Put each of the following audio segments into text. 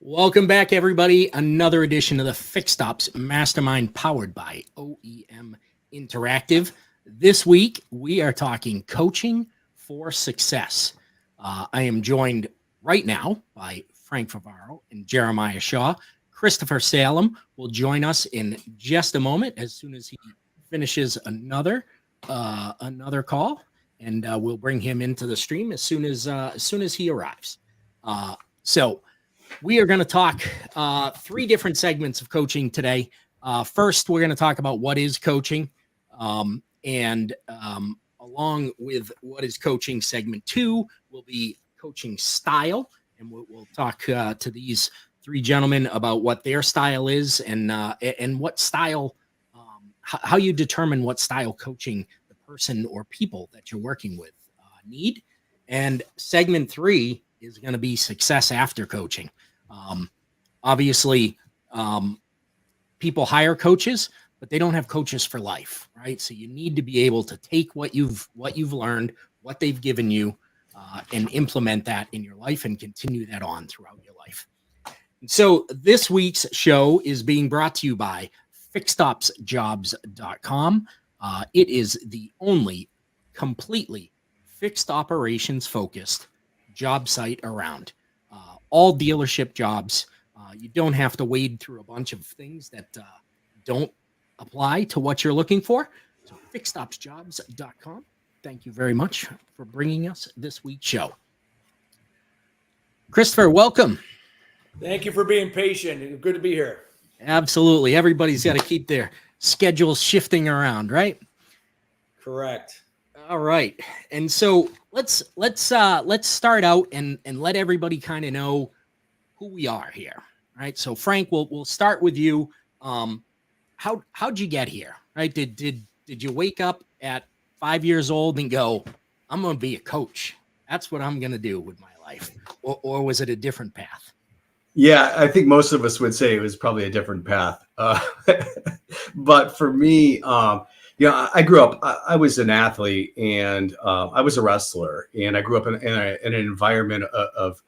Welcome back, everybody. Another edition of the Fixed Ops Mastermind powered by OEM Interactive. This week, we are talking coaching for success. I am joined right now by Frank Favaro and Jeremiah Shaw. Christopher Salem will join us in just a moment as soon as he finishes another call, and we'll bring him into the stream as soon as he arrives. So we are going to talk three different segments of coaching today. First, we're going to talk about what is coaching, and along with what is coaching, segment 2 will be coaching style, and we'll talk to these three gentlemen about what their style is and what style, how you determine what style coaching the person or people that you're working with need. And segment 3 is going to be success after coaching. Obviously, people hire coaches, but they don't have coaches for life, right? So you need to be able to take what you've learned, what they've given you, and implement that in your life and continue that on throughout your life. And so this week's show is being brought to you by fixedopsjobs.com. It is the only completely fixed operations focused job site around. All dealership jobs. You don't have to wade through a bunch of things that don't apply to what you're looking for. So fixedopsjobs.com. Thank you very much for bringing us this week's show. Christopher, welcome. Thank you for being patient. Good to be here. Absolutely. Everybody's got to keep their schedules shifting around, right? Correct. All right. And so let's start out and let everybody kind of know who we are here. Right. So Frank, we'll start with you. How'd you get here? Right. Did you wake up at 5 years old and go, I'm going to be a coach? That's what I'm going to do with my life. Or was it a different path? Yeah, I think most of us would say it was probably a different path. But for me, I grew up, I was an athlete and I was a wrestler, and I grew up in an environment of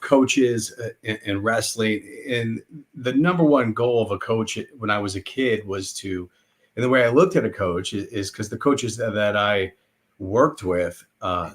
coaches and wrestling. And the number one goal of a coach when I was a kid was to, and the way I looked at a coach is because the coaches that I worked with,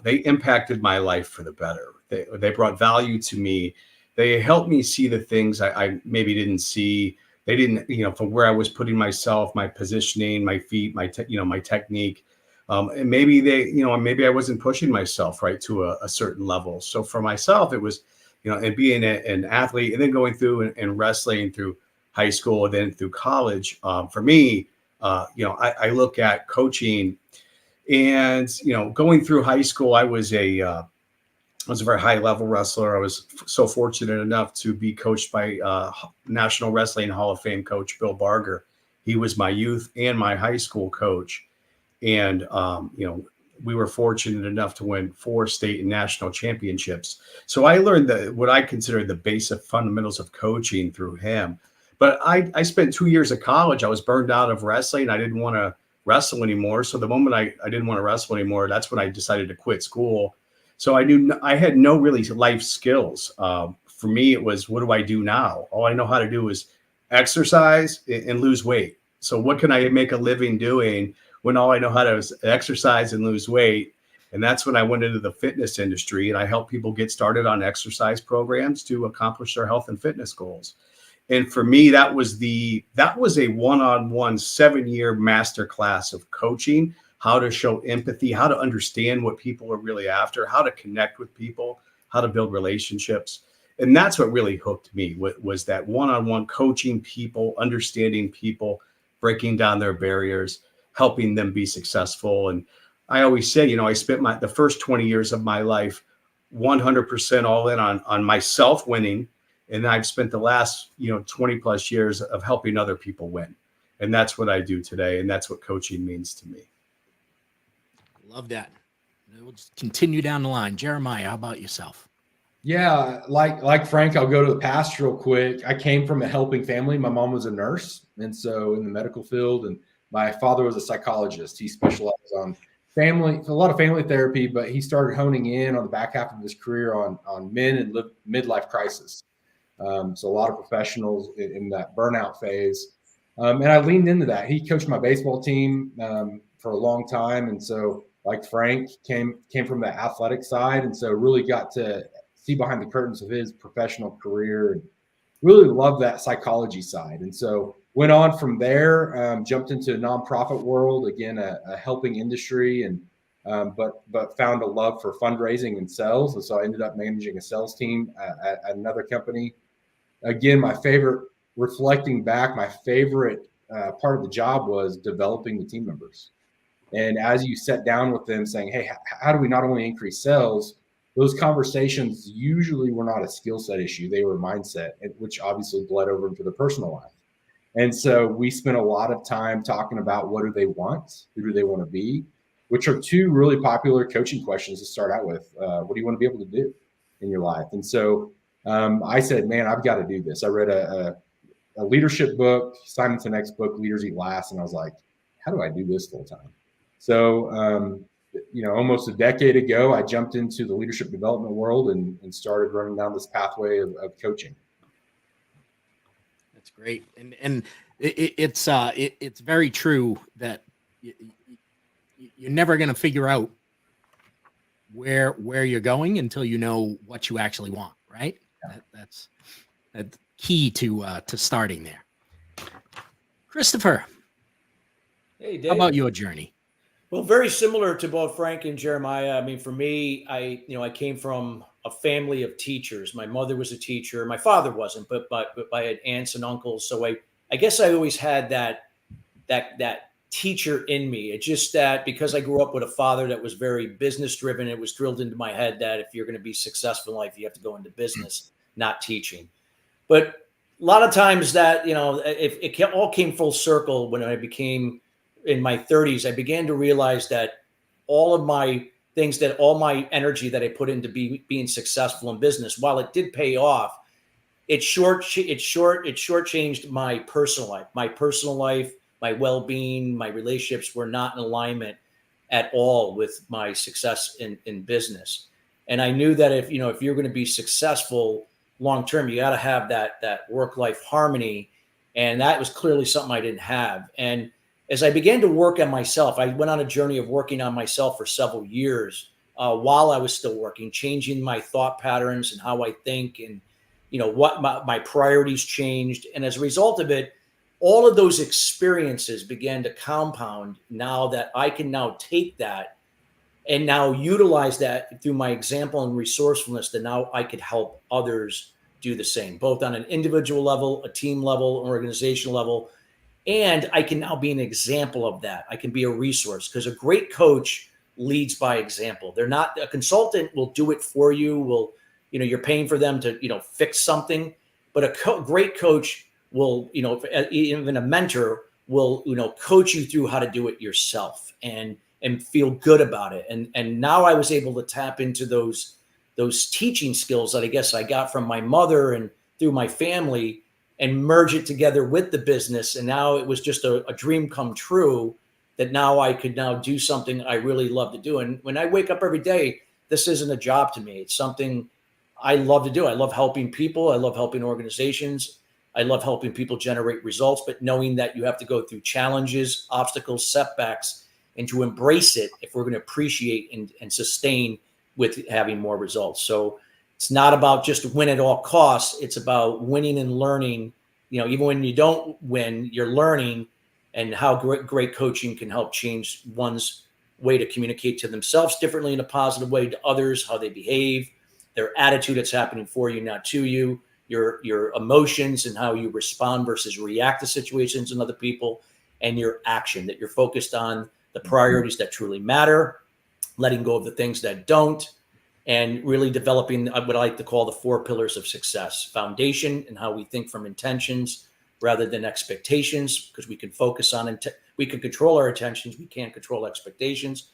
they impacted my life for the better. They brought value to me. They helped me see the things I maybe didn't see. They didn't, from where I was putting myself, my positioning, my feet, my technique. And maybe maybe I wasn't pushing myself right to a certain level. So for myself, it was, and being an athlete and then going through and wrestling through high school and then through college. For me, I look at coaching and, going through high school, I was a very high level wrestler. I was so fortunate enough to be coached by National Wrestling Hall of Fame coach Bill Barger. He was my youth and my high school coach. And, we were fortunate enough to win 4 state and national championships. So I learned what I consider the basic fundamentals of coaching through him. But I spent 2 years of college. I was burned out of wrestling. I didn't want to wrestle anymore. So the moment I didn't want to wrestle anymore, that's when I decided to quit school. So I knew I had no really life skills. For me, it was, what do I do now? All I know how to do is exercise and lose weight. So what can I make a living doing when all I know how to is exercise and lose weight? And that's when I went into the fitness industry, and I help people get started on exercise programs to accomplish their health and fitness goals. And for me, that was a one-on-one 7-year masterclass of coaching, how to show empathy, how to understand what people are really after, how to connect with people, how to build relationships. And that's what really hooked me, was that one-on-one coaching people, understanding people, breaking down their barriers, helping them be successful. And I always say, I spent the first 20 years of my life 100% all in on myself winning. And I've spent the last, 20 plus years of helping other people win. And that's what I do today. And that's what coaching means to me. Love that. We'll just continue down the line. Jeremiah, how about yourself? Yeah, like Frank, I'll go to the past real quick. I came from a helping family. My mom was a nurse, and so in the medical field, and my father was a psychologist. He specialized on a lot of family therapy, but he started honing in on the back half of his career on men and midlife crisis. So a lot of professionals in that burnout phase. And I leaned into that. He coached my baseball team for a long time. And so like Frank came from the athletic side. And so really got to see behind the curtains of his professional career and really loved that psychology side. And so went on from there, jumped into a nonprofit world, again, a helping industry, and but found a love for fundraising and sales. And so I ended up managing a sales team at another company. Again, my favorite, reflecting back, my favorite part of the job was developing the team members. And as you sat down with them saying, hey, how do we not only increase sales, those conversations usually were not a skill set issue. They were a mindset, which obviously bled over into the personal life. And so we spent a lot of time talking about what do they want? Who do they want to be? Which are two really popular coaching questions to start out with. What do you want to be able to do in your life? And so I said, man, I've got to do this. I read a leadership book, Simon Sinek's book, Leaders Eat Last. And I was like, how do I do this full time? So, almost a decade ago, I jumped into the leadership development world and started running down this pathway of coaching. That's great. And it's very true that you're never going to figure out where you're going until you know what you actually want, right? Yeah. That's key to starting there. Christopher, Hey, Dave. how about your journey? Well, very similar to both Frank and Jeremiah. I mean, for me, I came from a family of teachers. My mother was a teacher. My father wasn't, but I had aunts and uncles. So I guess I always had that teacher in me. It's just that because I grew up with a father that was very business driven, it was drilled into my head that if you're going to be successful in life, you have to go into business, not teaching. But a lot of times that, if it all came full circle when I became in my 30s, I began to realize that all of my things, that all my energy that I put into being successful in business, while it did pay off, it shortchanged my personal life. My personal life, my well-being, my relationships were not in alignment at all with my success in business. And I knew that if you're going to be successful long-term, you got to have that work-life harmony. And that was clearly something I didn't have. And as I began to work on myself, I went on a journey of working on myself for several years while I was still working, changing my thought patterns and how I think, and what my priorities changed. And as a result of it, all of those experiences began to compound now that I can now take that and now utilize that through my example and resourcefulness, that now I could help others do the same, both on an individual level, a team level, an organizational level. And I can now be an example of that. I can be a resource, because a great coach leads by example. They're not, a consultant will do it for you. You're paying for them to, fix something, but a great coach will, even a mentor will, coach you through how to do it yourself and feel good about it. And now I was able to tap into those teaching skills that I guess I got from my mother and through my family, and merge it together with the business. And now it was just a dream come true, that now I could now do something I really love to do. And when I wake up every day, this isn't a job to me. It's something I love to do. I love helping people. I love helping organizations. I love helping people generate results, but knowing that you have to go through challenges, obstacles, setbacks, and to embrace it if we're going to appreciate and sustain with having more results. So it's not about just win at all costs. It's about winning and learning. Even when you don't win, you're learning, and how great coaching can help change one's way to communicate to themselves differently in a positive way, to others, how they behave, their attitude that's happening for you, not to you, your emotions and how you respond versus react to situations and other people, and your action, that you're focused on the priorities that truly matter, letting go of the things that don't, and really developing what I like to call the 4 pillars of success: foundation, and how we think from intentions rather than expectations, because we can focus on we can control our intentions, we can't control expectations.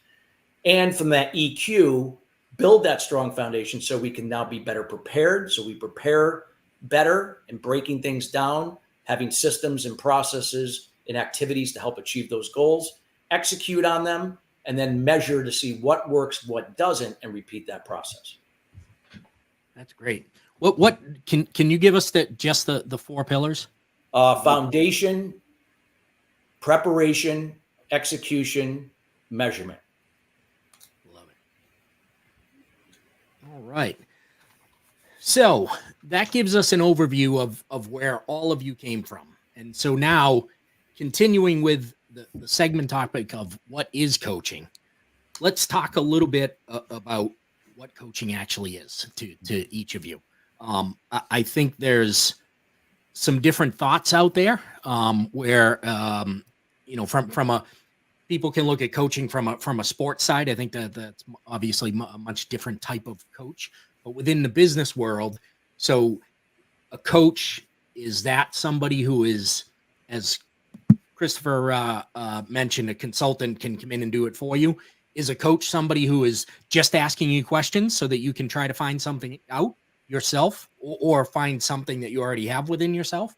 And from that EQ, build that strong foundation so we can now be better prepared. So we prepare better and breaking things down, having systems and processes and activities to help achieve those goals, execute on them, and then measure to see what works, what doesn't, and repeat that process. That's great. What can you give us just the 4 pillars? Foundation, preparation, execution, measurement. Love it. All right. So that gives us an overview of where all of you came from. And so now, continuing with the segment topic of what is coaching, let's talk a little bit about what coaching actually is to each of you. I think there's some different thoughts out there where from a people can look at coaching from a sports side. I think that's obviously a much different type of coach, but within the business world, so a coach, is that somebody who is, as Christopher mentioned, a consultant can come in and do it for you? Is a coach somebody who is just asking you questions so that you can try to find something out yourself, or find something that you already have within yourself?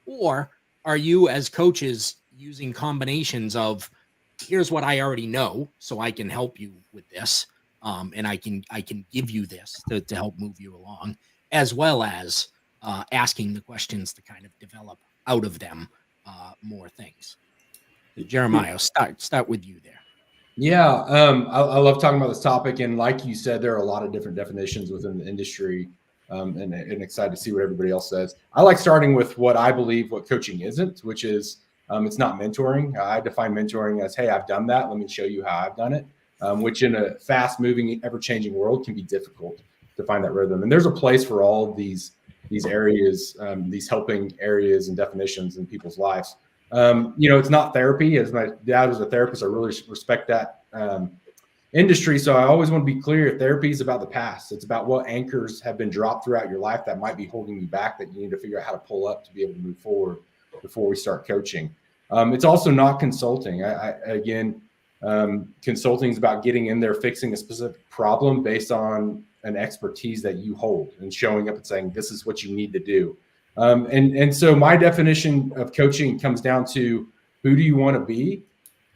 Or are you, as coaches, using combinations of, here's what I already know, so I can help you with this, and I can give you this to help move you along, as well as asking the questions to kind of develop out of them more things? Jeremiah, start with you there. Yeah, I love talking about this topic, and like you said, there are a lot of different definitions within the industry, and excited to see what everybody else says. I like starting with what I believe what coaching isn't, which is it's not mentoring. I define mentoring as, hey, I've done that. Let me show you how I've done it, which in a fast-moving, ever-changing world can be difficult to find that rhythm. And there's a place for all of these areas, these helping areas and definitions in people's lives. It's not therapy. As my dad was a therapist, I really respect that industry. So I always want to be clear, therapy is about the past. It's about what anchors have been dropped throughout your life that might be holding you back, that you need to figure out how to pull up to be able to move forward before we start coaching. It's also not consulting. Consulting is about getting in there, fixing a specific problem based on an expertise that you hold, and showing up and saying, this is what you need to do. And so my definition of coaching comes down to, who do you want to be?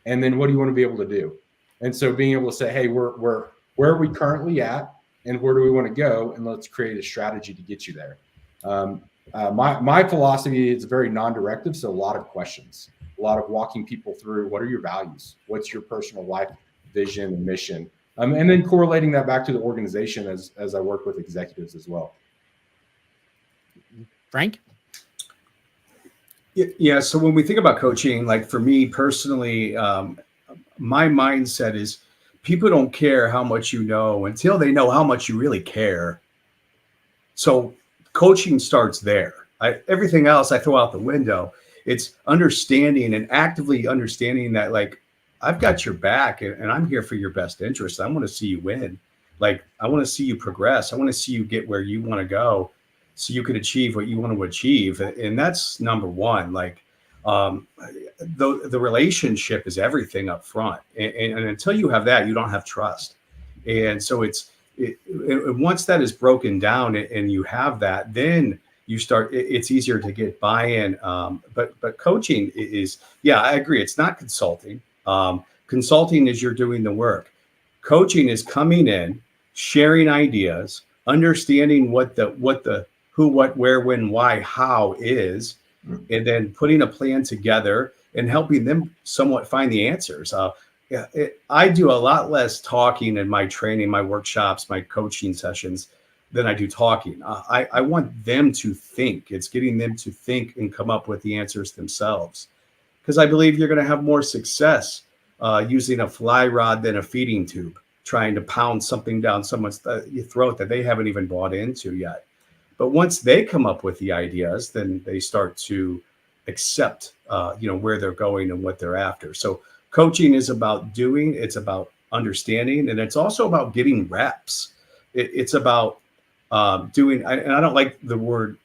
And then what do you want to be able to do? And so being able to say, hey, where are we currently at, and where do we want to go? And let's create a strategy to get you there. My philosophy is very non-directive. So a lot of questions, a lot of walking people through, what are your values? What's your personal life vision and mission? And then correlating that back to the organization as I work with executives as well. Frank? Yeah. So when we think about coaching, like for me personally, my mindset is people don't care how much you know until they know how much you really care. So coaching starts there. Everything else I throw out the window. It's understanding and actively understanding that, like, I've got your back and I'm here for your best interest. I want to see you win. Like, I want to see you progress. I want to see you get where you want to go so you can achieve what you want to achieve. And that's number one. Like, the relationship is everything up front. And until you have that, you don't have trust. And so once that is broken down and you have that, then you start, it's easier to get buy-in. But coaching is, yeah, I agree. It's not consulting. Consulting is you're doing the work. Coaching is coming in, sharing ideas, understanding what the who, what, where, when, why, how is, and then putting a plan together and helping them somewhat find the answers. I do a lot less talking in my training, my workshops, my coaching sessions than I do talking. I want them to think. It's getting them to think and come up with the answers themselves. Because I believe you're going to have more success using a fly rod than a feeding tube, trying to pound something down someone's throat that they haven't even bought into yet. But once they come up with the ideas, then they start to accept, where they're going and what they're after. So coaching is about doing, it's about understanding, and it's also about getting reps. It's about doing, and I don't like the word,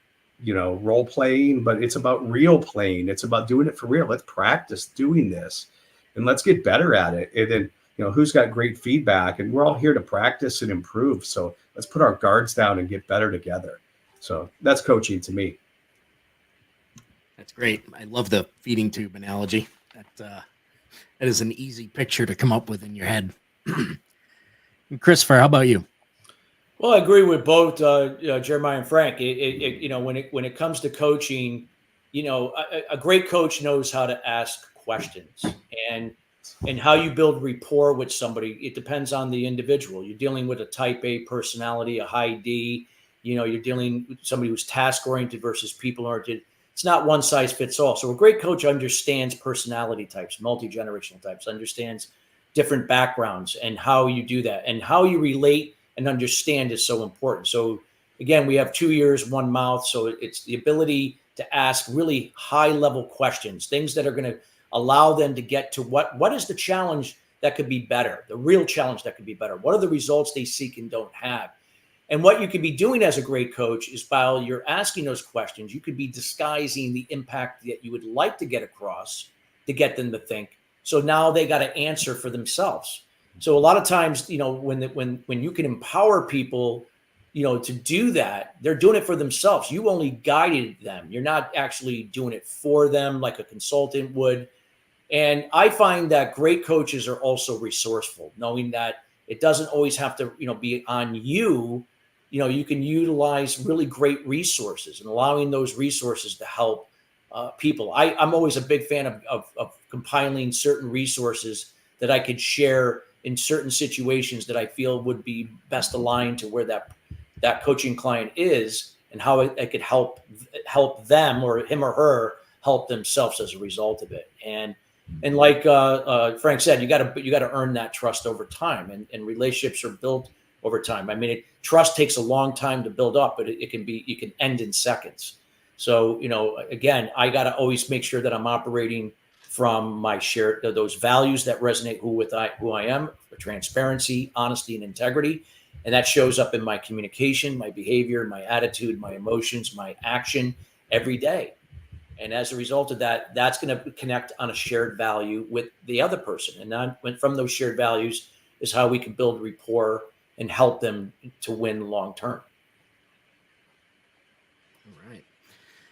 role playing, but it's about real playing. It's about doing it for real. Let's practice doing this and let's get better at it. And then, who's got great feedback, and we're all here to practice and improve. So let's put our guards down and get better together. So that's coaching to me. That's great. I love the feeding tube analogy. That is an easy picture to come up with in your head. Christopher, how about you? Well, I agree with both Jeremiah and Frank. When it comes to coaching, a great coach knows how to ask questions, and how you build rapport with somebody. It depends on the individual. You're dealing with a type A personality, a high D. You're dealing with somebody who's task oriented versus people oriented. It's not one size fits all. So a great coach understands personality types, multi-generational types, understands different backgrounds and how you do that, and how you relate and understand is so important. So again, we have 2 ears, one mouth. So it's the ability to ask really high level questions, things that are going to allow them to get to what is the challenge that could be better, the real challenge that could be better. What are the results they seek and don't have? And what you could be doing as a great coach is, while you're asking those questions, you could be disguising the impact that you would like to get across to get them to think. So now they got to answer for themselves. So a lot of times, when you can empower people, to do that, they're doing it for themselves. You only guided them. You're not actually doing it for them like a consultant would. And I find that great coaches are also resourceful, knowing that it doesn't always have to, be on you. You can utilize really great resources and allowing those resources to help people. I'm always a big fan of compiling certain resources that I could share in certain situations that I feel would be best aligned to where that coaching client is, and how it could help them, or him or her help themselves as a result of it. And like Frank said, you got to earn that trust over time, and relationships are built over time. I mean, trust takes a long time to build up, but you can end in seconds. So, again, I got to always make sure that I'm operating from my shared, those values that resonate who I am, transparency, honesty, and integrity. And that shows up in my communication, my behavior, my attitude, my emotions, my action every day. And as a result of that, that's going to connect on a shared value with the other person. And then from those shared values is how we can build rapport and help them to win long term. All right.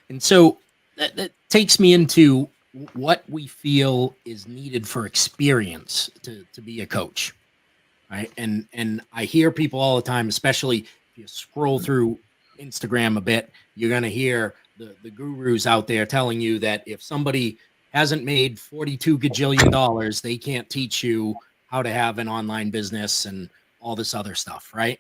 And so that takes me into what we feel is needed for experience to be a coach. Right. And I hear people all the time, especially if you scroll through Instagram a bit, you're going to hear the gurus out there telling you that if somebody hasn't made $42 gajillion, they can't teach you how to have an online business and all this other stuff. Right.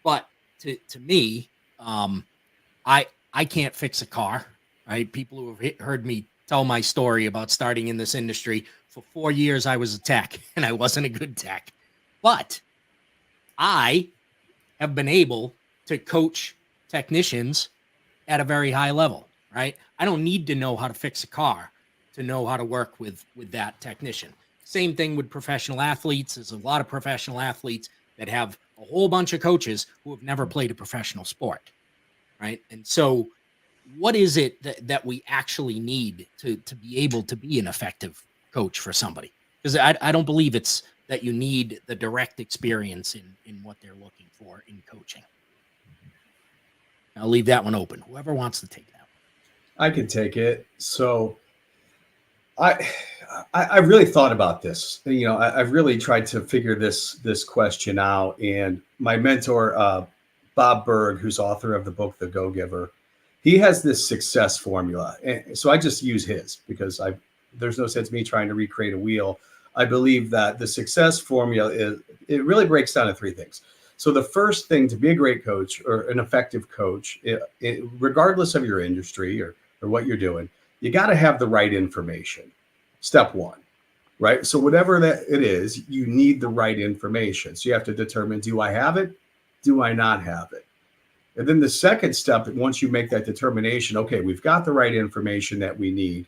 But to me, I can't fix a car. Right. People who have heard me tell my story about starting in this industry, for 4 years, I was a tech and I wasn't a good tech. But I have been able to coach technicians at a very high level, right? I don't need to know how to fix a car to know how to work with that technician. Same thing with professional athletes. There's a lot of professional athletes that have a whole bunch of coaches who have never played a professional sport, right? And so what is it that we actually need to be able to be an effective coach for somebody? Because I don't believe it's that you need the direct experience in what they're looking for in coaching. I'll leave that one open. Whoever wants to take that one. I can take it. So I really thought about this. I've really tried to figure this question out. And my mentor, Bob Berg, who's author of the book, The Go-Giver, he has this success formula. And so I just use his because there's no sense me trying to recreate a wheel. I believe that the success formula it really breaks down to three things. So the first thing to be a great coach or an effective coach, regardless of your industry or what you're doing, you got to have the right information. Step one, right? So whatever that it is, you need the right information. So you have to determine, do I have it? Do I not have it? And then the second step, once you make that determination, okay, we've got the right information that we need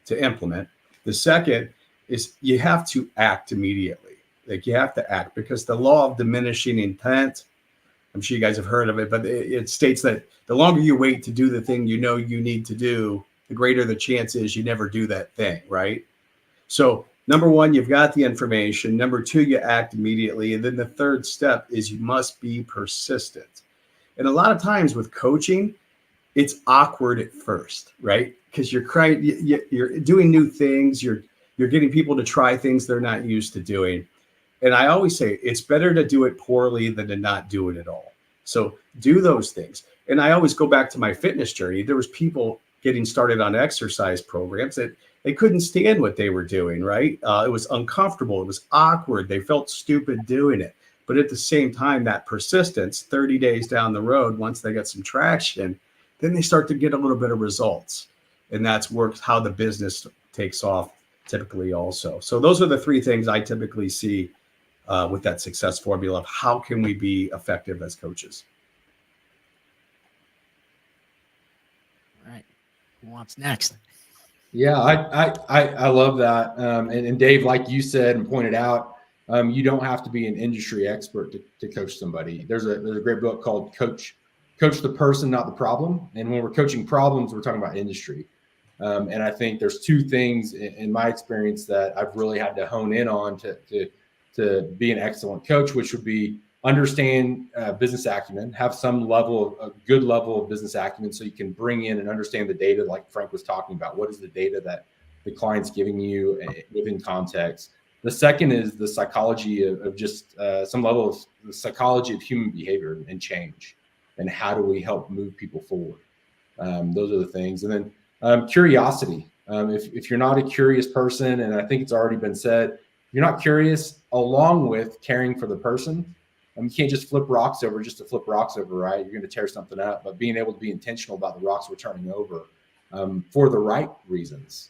to implement. The second is you have to act immediately. Like you have to act, because the law of diminishing intent, I'm sure you guys have heard of it, but it states that the longer you wait to do the thing you know you need to do, the greater the chance is you never do that thing, right? So number one, you've got the information. Number two, you act immediately. And then the third step is you must be persistent. And a lot of times with coaching, it's awkward at first, right? Because you're doing new things. You're getting people to try things they're not used to doing. And I always say it's better to do it poorly than to not do it at all. So do those things. And I always go back to my fitness journey. There was people getting started on exercise programs that they couldn't stand what they were doing, right? It was uncomfortable. It was awkward. They felt stupid doing it. But at the same time, that persistence, 30 days down the road, once they get some traction, then they start to get a little bit of results. And that's how the business takes off typically also. So those are the three things I typically see with that success formula of how can we be effective as coaches. All right. Who wants next? Yeah, I love that. And Dave, like you said and pointed out, you don't have to be an industry expert to coach somebody. There's a great book called Coach the Person, Not the Problem. And when we're coaching problems, we're talking about industry. And I think there's two things in my experience that I've really had to hone in on to be an excellent coach, which would be understand business acumen, have some level of a good level of business acumen so you can bring in and understand the data like Frank was talking about. What is the data that the client's giving you within context? The second is the psychology of just some level of the psychology of human behavior and change, and how do we help move people forward? Those are the things. And then curiosity. If you're not a curious person, and I think it's already been said, you're not curious along with caring for the person. You can't just flip rocks over just to flip rocks over, right? You're going to tear something up, but being able to be intentional about the rocks we're turning over for the right reasons,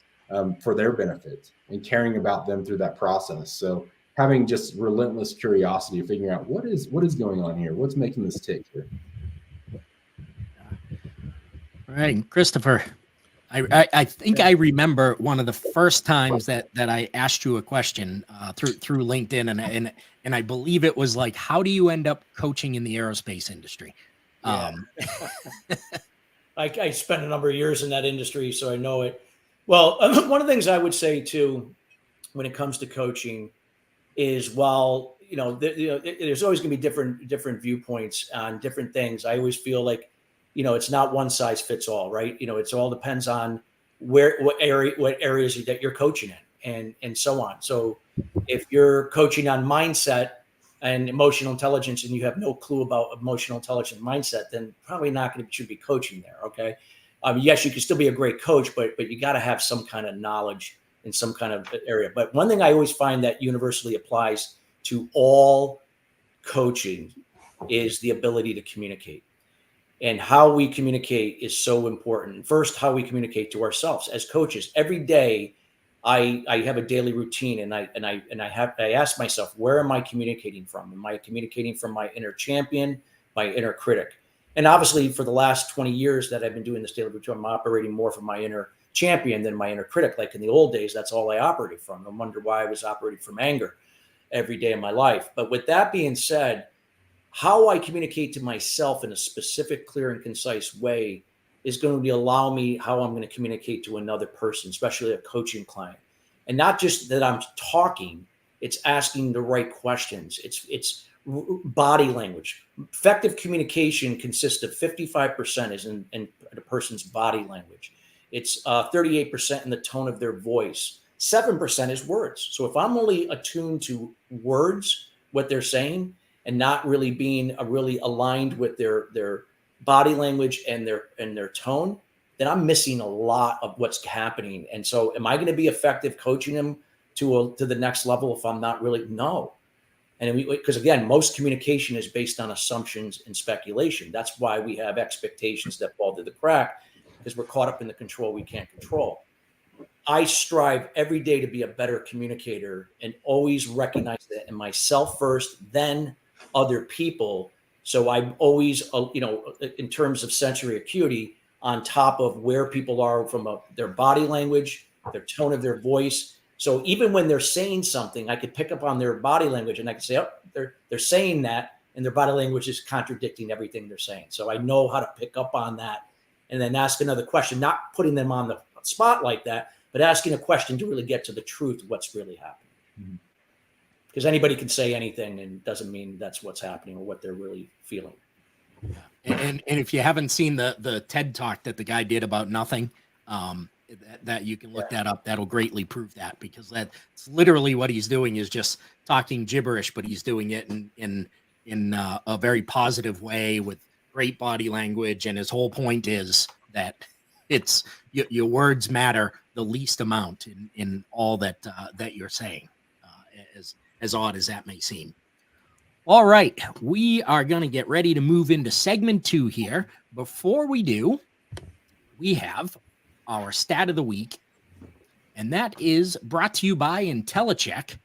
for their benefit, and caring about them through that process. So having just relentless curiosity of figuring out what is going on here, what's making this tick here. All right, Christopher. I think I remember one of the first times that I asked you a question through LinkedIn, and I believe it was like, how do you end up coaching in the aerospace industry? Yeah. I spent a number of years in that industry, so I know it. Well, one of the things I would say too, when it comes to coaching, is while there's always going to be different viewpoints on different things. I always feel like it's not one size fits all, right? It's all depends on what areas that you're coaching in and so on. So if you're coaching on mindset and emotional intelligence and you have no clue about emotional intelligence mindset, then probably not should be coaching there. Okay. Yes, you can still be a great coach, but you got to have some kind of knowledge in some kind of area. But one thing I always find that universally applies to all coaching is the ability to communicate. And how we communicate is so important. First, how we communicate to ourselves as coaches. Every day, I have a daily routine, and I ask myself, where am I communicating from? Am I communicating from my inner champion, my inner critic? And obviously, for the last 20 years that I've been doing this daily routine, I'm operating more from my inner champion than my inner critic. Like in the old days, that's all I operated from. I wonder why I was operating from anger every day of my life. But with that being said, how I communicate to myself in a specific, clear, and concise way is going to allow me how I'm going to communicate to another person, especially a coaching client. And not just that I'm talking, it's asking the right questions. It's body language. Effective communication consists of 55% is in a person's body language. It's 38% in the tone of their voice. 7% is words. So if I'm only attuned to words, what they're saying, and not really being really aligned with their body language and their tone, then I'm missing a lot of what's happening. And so am I going to be effective coaching them to the next level if I'm not really? No. And because again, most communication is based on assumptions and speculation. That's why we have expectations that fall through the crack, because we're caught up in the control we can't control. I strive every day to be a better communicator and always recognize that in myself first, then other people. So I'm always, in terms of sensory acuity, on top of where people are from their body language, their tone of their voice. So even when they're saying something, I could pick up on their body language and I could say, oh, they're saying that, and their body language is contradicting everything they're saying. So I know how to pick up on that and then ask another question, not putting them on the spot like that, but asking a question to really get to the truth of what's really happening. Mm-hmm. Because anybody can say anything and doesn't mean that's what's happening or what they're really feeling. And if you haven't seen the TED Talk that the guy did about nothing, that you can look that up. That'll greatly prove that, because that's literally what he's doing is just talking gibberish, but he's doing it in in a very positive way with great body language. And his whole point is that it's your words matter the least amount in all that you're saying, as odd as that may seem. All right, we are going to get ready to move into segment 2 here. Before we do, we have our stat of the week, and that is brought to you by IntelliCheck.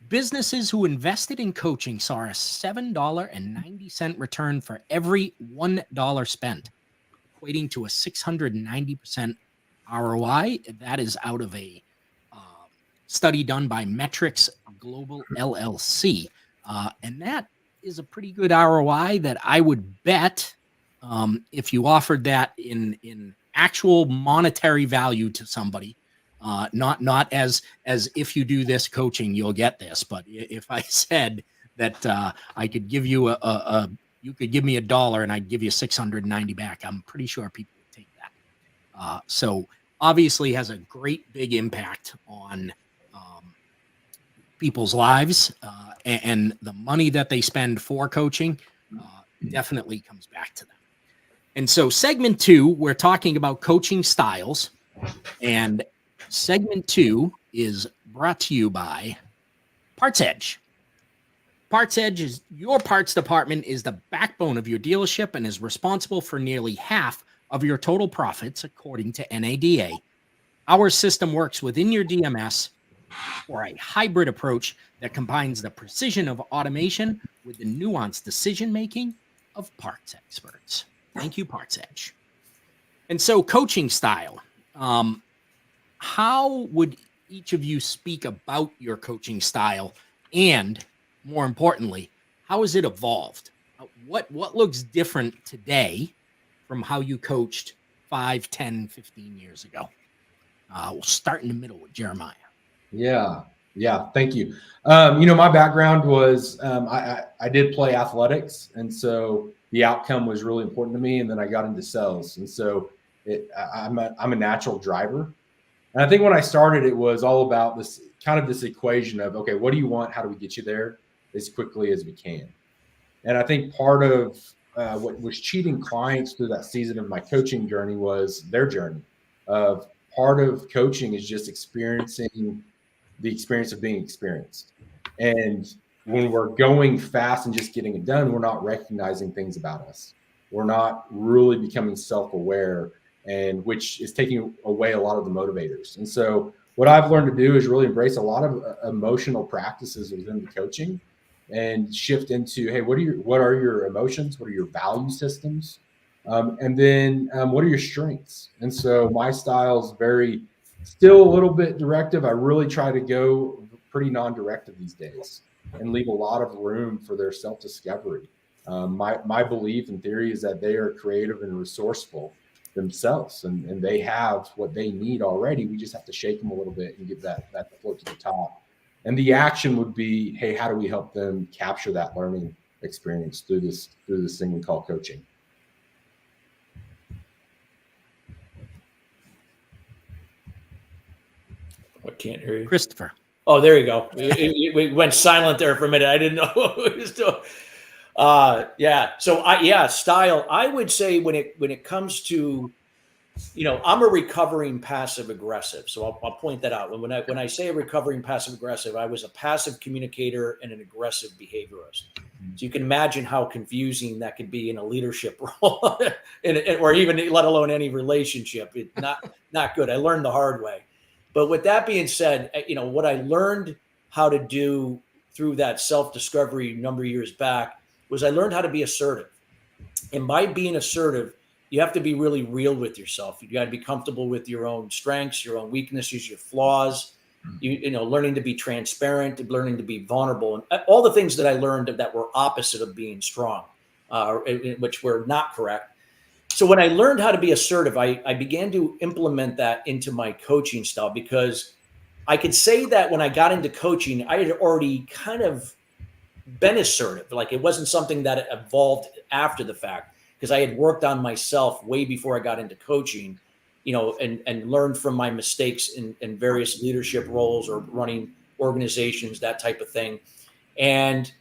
Businesses who invested in coaching saw a $7.90 return for every $1 spent, equating to a 690% ROI. That is out of a study done by Metrics Global LLC. And that is a pretty good ROI that I would bet if you offered that in actual monetary value to somebody, not as if you do this coaching, you'll get this. But if I said that I could give you you could give me $1 and I'd give you 690 back, I'm pretty sure people would take that. So obviously has a great big impact on people's lives, and the money that they spend for coaching definitely comes back to them. And so segment 2, we're talking about coaching styles, and segment 2 is brought to you by Parts Edge. Parts Edge is your parts department, is the backbone of your dealership and is responsible for nearly half of your total profits, according to NADA. Our system works within your DMS for a hybrid approach that combines the precision of automation with the nuanced decision-making of parts experts. Thank you, Parts Edge. And so coaching style, how would each of you speak about your coaching style? And more importantly, how has it evolved? What looks different today from how you coached 5, 10, 15 years ago? We'll start in the middle with Jeremiah. Yeah. Thank you. My background was I did play athletics, and so the outcome was really important to me. And then I got into sales, and so I'm a natural driver. And I think when I started, it was all about this equation of, okay, what do you want? How do we get you there as quickly as we can? And I think part of what was cheating clients through that season of my coaching journey was their journey. Part of coaching is just experiencing the experience of being experienced. And when we're going fast and just getting it done, we're not recognizing things about us. We're not really becoming self-aware, and which is taking away a lot of the motivators. And so what I've learned to do is really embrace a lot of emotional practices within the coaching and shift into, hey, what are your emotions? What are your value systems? And then what are your strengths? And so my style is still a little bit directive. I really try to go pretty non-directive these days and leave a lot of room for their self-discovery. My belief and theory is that they are creative and resourceful themselves, and they have what they need already. We just have to shake them a little bit and give that float to the top. And the action would be, hey, how do we help them capture that learning experience through this thing we call coaching? I can't hear you. Christopher. Oh, there you go. We went silent there for a minute. I didn't know what we was doing. So style. I would say when it comes to, I'm a recovering passive aggressive. So I'll point that out. When I say a recovering passive aggressive, I was a passive communicator and an aggressive behaviorist. So you can imagine how confusing that could be in a leadership role, or even let alone any relationship. It's not good. I learned the hard way. But with that being said, what I learned how to do through that self-discovery a number of years back was I learned how to be assertive. And by being assertive, you have to be really real with yourself. You got to be comfortable with your own strengths, your own weaknesses, your flaws, learning to be transparent, learning to be vulnerable, and all the things that I learned that were opposite of being strong, which were not correct. So when I learned how to be assertive, I began to implement that into my coaching style, because I could say that when I got into coaching, I had already kind of been assertive. Like, it wasn't something that evolved after the fact, because I had worked on myself way before I got into coaching, and learned from my mistakes in various leadership roles or running organizations, that type of thing. And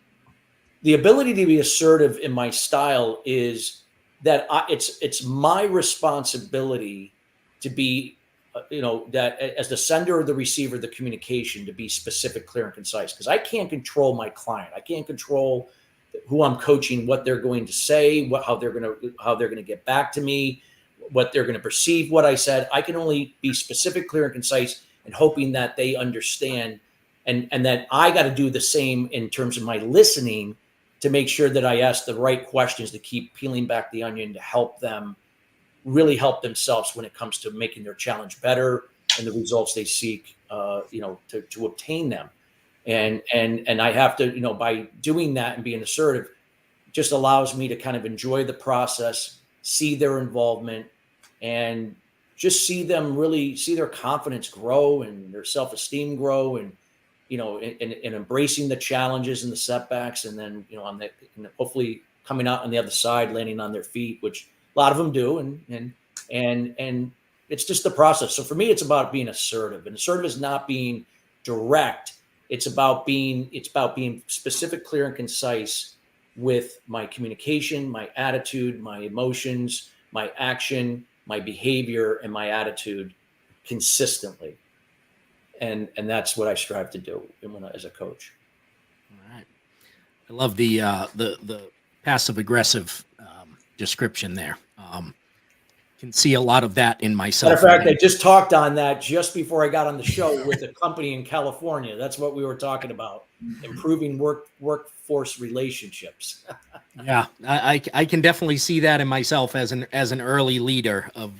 the ability to be assertive in my style is that it's my responsibility to be, that as the sender or the receiver, the communication, to be specific, clear, and concise. Because I can't control my client. I can't control who I'm coaching, what they're going to say, how they're going to get back to me, what they're going to perceive what I said. I can only be specific, clear, and concise, and hoping that they understand, and that I got to do the same in terms of my listening, to make sure that I ask the right questions, to keep peeling back the onion, to help them really help themselves when it comes to making their challenge better and the results they seek, to obtain them. And I have to, by doing that and being assertive, just allows me to kind of enjoy the process, see their involvement, and just see their confidence grow and their self-esteem grow, and and embracing the challenges and the setbacks, and then hopefully coming out on the other side, landing on their feet, which a lot of them do, and it's just the process. So for me, it's about being assertive, and assertive is not being direct. It's about being specific, clear, and concise with my communication, my attitude, my emotions, my action, my behavior, and my attitude consistently. And that's what I strive to do as a coach. All right. I love the passive aggressive description there. Can see a lot of that in myself. Matter of fact, I just talked on that just before I got on the show with a company in California. That's what we were talking about: improving workforce relationships. Yeah, I can definitely see that in myself as an early leader of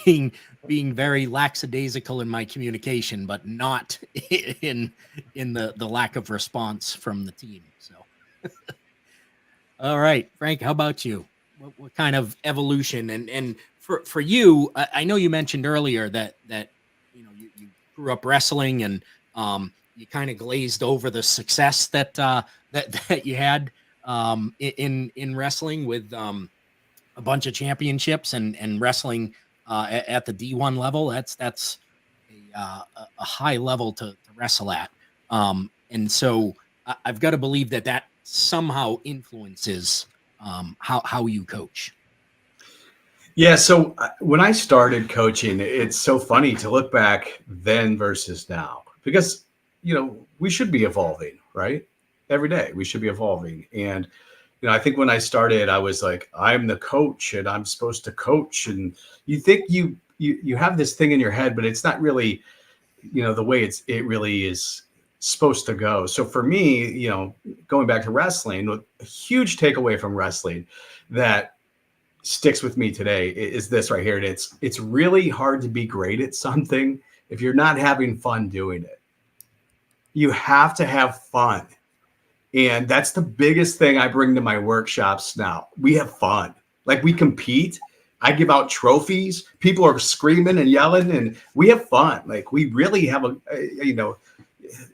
being very lackadaisical in my communication, but not in the lack of response from the team. So, all right, Frank, how about you? What kind of evolution and for you? I know you mentioned earlier that you grew up wrestling, and you kind of glazed over the success that you had in wrestling with a bunch of championships and wrestling at the D1 level. That's a high level to wrestle at, and so I've got to believe that somehow influences how you coach. Yeah. So when I started coaching, it's so funny to look back then versus now, because, we should be evolving, right? Every day we should be evolving. And, I think when I started, I was like, I'm the coach and I'm supposed to coach. And you think you have this thing in your head, but it's not really, the way it really is supposed to go. So for me, going back to wrestling, a huge takeaway from wrestling that sticks with me today is this right here. And it's really hard to be great at something if you're not having fun doing it. You have to have fun. And that's the biggest thing I bring to my workshops now. We have fun. Like, we compete. I give out trophies. People are screaming and yelling, and we have fun. Like, we really have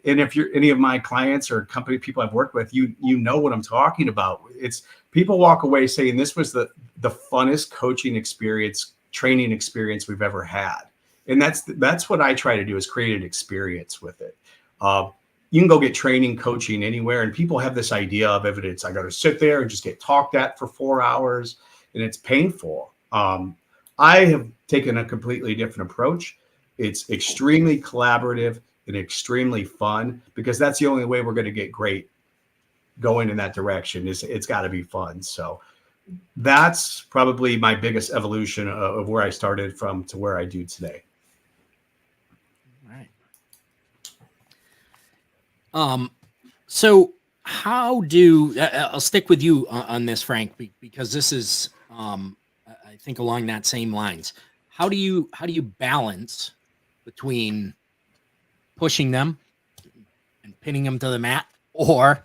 and if you're any of my clients or company people I've worked with, you know what I'm talking about. It's people walk away saying this was the funnest coaching experience, training experience we've ever had. And that's what I try to do, is create an experience with it. You can go get training, coaching anywhere, and people have this idea of evidence. I got to sit there and just get talked at for 4 hours, and it's painful. I have taken a completely different approach. It's extremely collaborative and extremely fun, because that's the only way we're going to get great going in that direction. It's got to be fun. So that's probably my biggest evolution of where I started from to where I do today. All right. So how do I'll stick with you on this, Frank, because this is I think along that same lines. How do you balance between pushing them and pinning them to the mat, or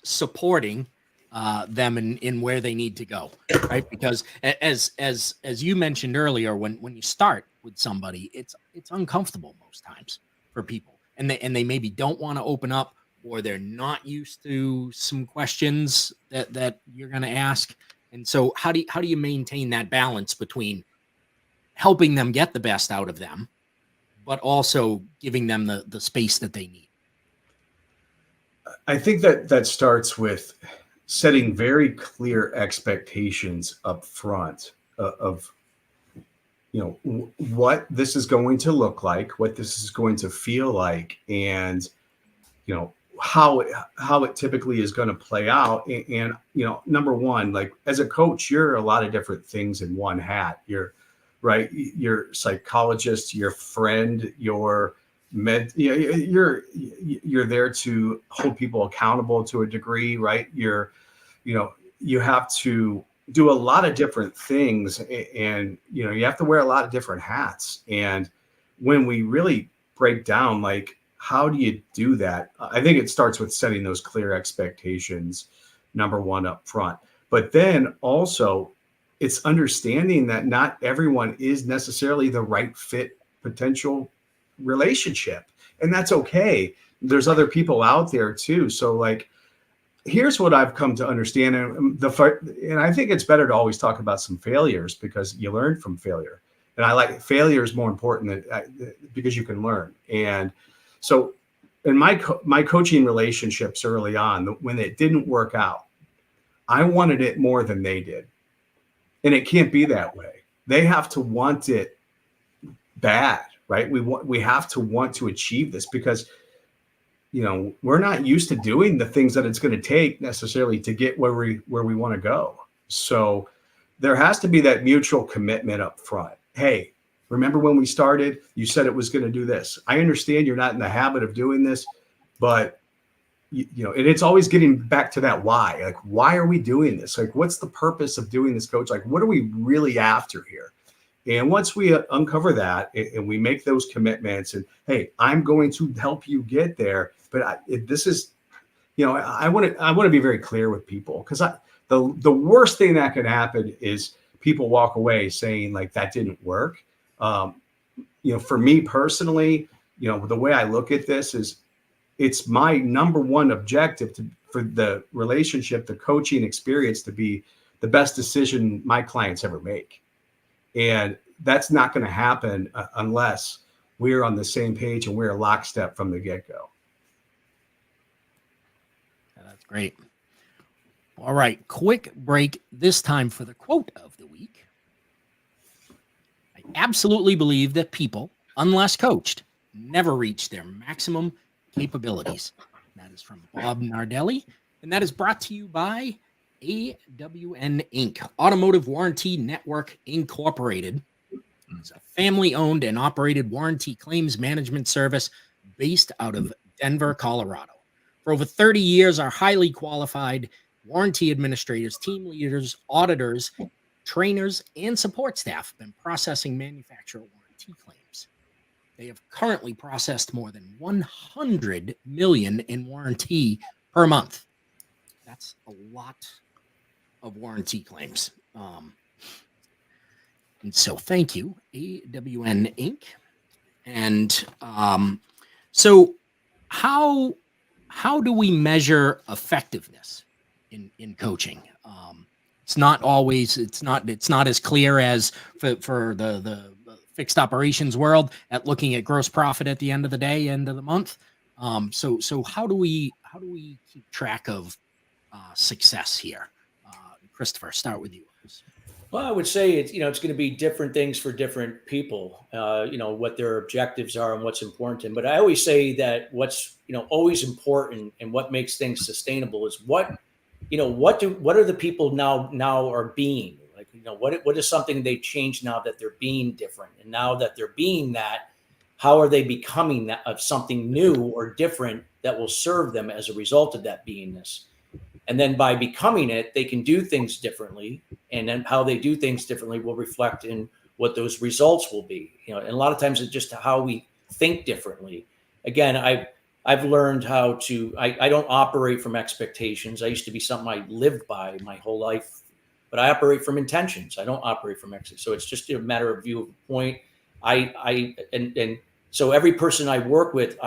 supporting them in where they need to go, right? Because as you mentioned earlier, when you start with somebody, it's uncomfortable most times for people, and they maybe don't want to open up, or they're not used to some questions that you're going to ask. And so how do you maintain that balance between helping them get the best out of them, but also giving them the space that they need? I think that starts with setting very clear expectations up front of what this is going to look like, what this is going to feel like, and you know how it typically is going to play out. And number one, like as a coach, you're a lot of different things in one hat. You're right, your psychologist, your friend, your you're there to hold people accountable to a degree, right? You have to do a lot of different things, and you have to wear a lot of different hats. And when we really break down, like, how do you do that? I think it starts with setting those clear expectations, number one, up front. But then also, it's understanding that not everyone is necessarily the right fit potential relationship, and that's okay. There's other people out there too. So, like, here's what I've come to understand, and I think it's better to always talk about some failures because you learn from failure. And I like failure is more important because you can learn. And so, in my coaching relationships early on, when it didn't work out, I wanted it more than they did, and it can't be that way. They have to want it bad, right? We have to want to achieve this because we're not used to doing the things that it's going to take necessarily to get where we want to go. So there has to be that mutual commitment up front. Hey, remember when we started, you said it was going to do this. I understand you're not in the habit of doing this, but and it's always getting back to that why. Like, why are we doing this? Like, what's the purpose of doing this, coach? Like, what are we really after here? And once we uncover that and we make those commitments and, hey, I'm going to help you get there. But this is, I want to be very clear with people, because the worst thing that could happen is people walk away saying, like, that didn't work. For me personally, the way I look at this is it's my number one objective for the relationship, the coaching experience, to be the best decision my clients ever make. And that's not going to happen unless we're on the same page and we're lockstep from the get-go. That's great. All right, quick break this time for the quote of the week. I absolutely believe that people, unless coached, never reach their maximum capabilities. That is from Bob Nardelli, and that is brought to you by AWN Inc., Automotive Warranty Network Incorporated. It's a family-owned and operated warranty claims management service based out of Denver, Colorado. For over 30 years, our highly qualified warranty administrators, team leaders, auditors, trainers, and support staff have been processing manufacturer warranty claims. They have currently processed more than 100 million in warranty per month. That's a lot of warranty claims. And so thank you, AWN Inc. And so how do we measure effectiveness in coaching? It's not always, it's not as clear as for the fixed operations world at looking at gross profit at the end of the day, end of the month. So how do we keep track of success here? Christopher, start with you. Well, I would say it's going to be different things for different people, what their objectives are and what's important to them. But I always say that what's, always important and what makes things sustainable is what are the people now are being like, what is something they changed now that they're being different. And now that they're being that, how are they becoming that of something new or different that will serve them as a result of that beingness? And then by becoming it, they can do things differently. And then how they do things differently will reflect in what those results will be. And a lot of times it's just how we think differently. Again, I've learned how to, I don't operate from expectations. I used to be something I lived by my whole life, but I operate from intentions. I don't operate from exit. So it's just a matter of view of point. And so every person I work with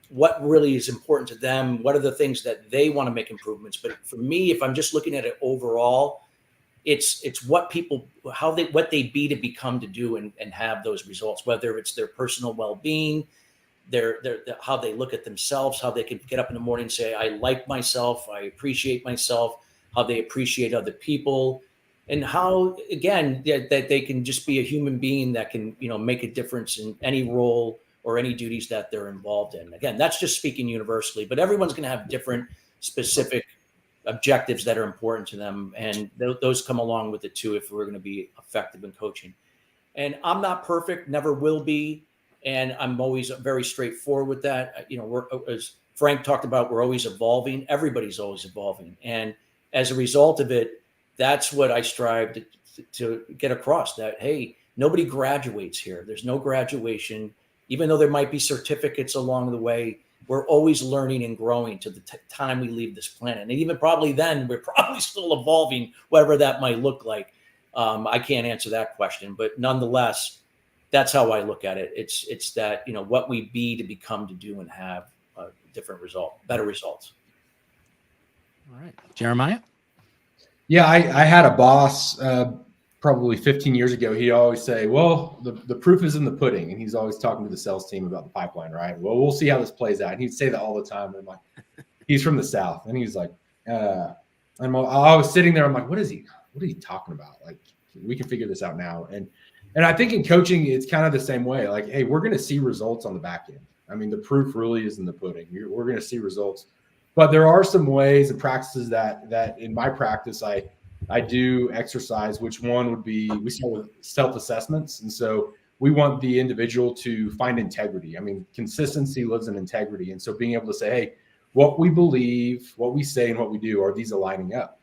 what really is important to them. What are the things that they want to make improvements? But for me, if I'm just looking at it overall, it's what people, what they be to become to do and have those results, whether it's their personal well-being, how they look at themselves, how they can get up in the morning and say, I like myself, I appreciate myself, how they appreciate other people, and how, again, that they can just be a human being that can, make a difference in any role or any duties that they're involved in. Again, that's just speaking universally, but everyone's going to have different specific objectives that are important to them. And those come along with it too, if we're going to be effective in coaching. And I'm not perfect, never will be. And I'm always very straightforward with that. We're, as Frank talked about, we're always evolving. Everybody's always evolving. And as a result of it, that's what I strive to get across, that, hey, nobody graduates here. There's no graduation. Even though there might be certificates along the way, we're always learning and growing to the time we leave this planet. And even probably then, we're probably still evolving, whatever that might look like. I can't answer that question, but nonetheless, that's how I look at it. It's that, what we be to become, to do, and have a different result, better results. All right. Jeremiah? Yeah, I had a boss probably 15 years ago. He'd always say, well, the proof is in the pudding. And he's always talking to the sales team about the pipeline, right? Well, we'll see how this plays out. And he'd say that all the time. And I'm like, he's from the South. And he's like, I was sitting there. I'm like, what are you talking about? Like, we can figure this out now. And I think in coaching, it's kind of the same way. Like, hey, we're going to see results on the back end. I mean, the proof really is in the pudding. We're going to see results. But there are some ways and practices that in my practice, I do exercise, which one would be, we start with self-assessments. And so we want the individual to find integrity. I mean, consistency lives in integrity. And so being able to say, hey, what we believe, what we say, and what we do, are these aligning up?